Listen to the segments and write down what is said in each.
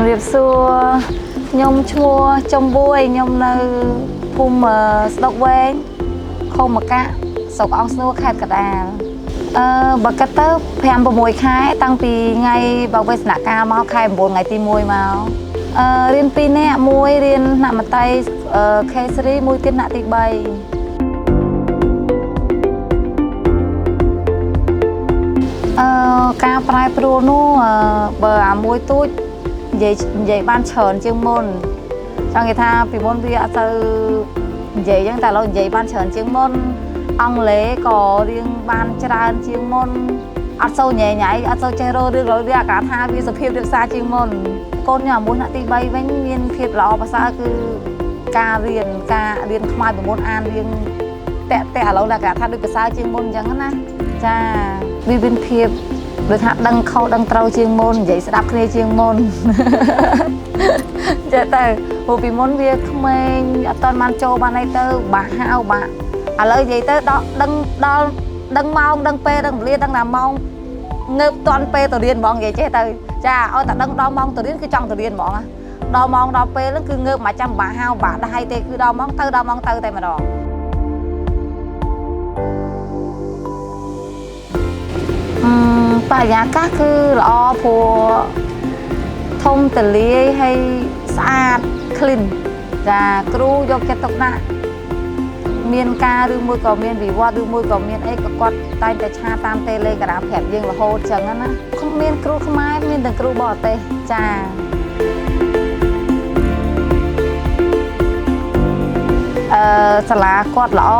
ជំរាបសួរខ្ញុំឈ្មោះចំបួយខ្ញុំនៅភូមិស្តុកវែងខុំមកៈស្រុកអង្គស្នួរខេត្តកណ្ដាលបើគិតទៅ5 6ខែតាំងពីថ្ងៃបើវេសនកាលមកខែ9ថ្ងៃទី1មករៀន2នាក់មួយរៀនថ្នាក់មត្តេយ្យខេសរីមួយទៀតថ្នាក់ទី3ការប្រែប្រួលនោះបើអាមួយទូចនិយាយបានច្រើនជាងមុនចង់និយាយថាពីមុនវាអត់ទៅនិយាយអញ្ចឹងតែឥឡូវនិយាយបានច្រើនជាងមុនអង់គ្លេសក៏រៀងបានច្រើនជាងមុនអត់សូវញ៉ៃអត់សូវចេះរករឿងវាអាការថាវាសុភាពរៀបសារជាងមុនកូនខ្ញុំមួយថ្នាក់ទី3វិញមានភាពល្អប្រសើរគឺការរៀនខ្មែរពីមុនអានរៀងតាក់ឥឡូវអាការថាដូចប្រសើរជាងមុនអញ្ចឹងណាចាវាមានភាពដូចថាដឹងខុសដឹងត្រូវជាងមុននិយាយស្ដាប់គ្នាជាងមុនចេះទៅព្រោះពីមុនវាក្មេងអត់ទាន់បានចូលបានអីទៅបាក់ហៅបាក់ឥឡូវនិយាយទៅដឹងម៉ោងដឹងពេលដឹងវេលាដឹងថាម៉ោងងើបតាន់ពេលទៅរៀនហ្មងនិយាយចេះទៅចាឲ្យតែដឹងដល់ម៉ោងទៅរៀនគឺចង់ទៅរៀនហ្មងដល់ម៉ោងដល់ពេលហ្នឹងគឺងើបមកចាំបាក់ហៅបាក់ដៃទេគឺដល់ម៉ោងទៅតែម្ដងបរិយាកាសគឺល្អព្រោះធំទលាយហើយស្អាត clean ចាគ្រូយកចិត្តទុកដាក់មានការឬមួយក៏មានវិវត្តឬមួយក៏មានអីក៏គាត់តែងតែឆាតាម Telegram ប្រាប់យើងរហូតចឹងណាខ្ញុំមានគ្រូខ្មែរមានទាំងគ្រូបរទេសចាសាលាគាត់ល្អ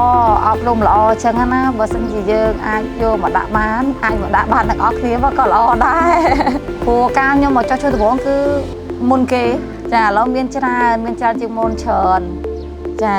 អប់រំល្អចឹងណាបើសិនជាយើងអាចយកមកដាក់បានទាំងអស់គ្នាក៏ល្អដែរព្រោះការខ្ញុំមកចុះដំបូងគឺមុនគេចាឥឡូវមានច្រើនជាងមុនច្រើនចា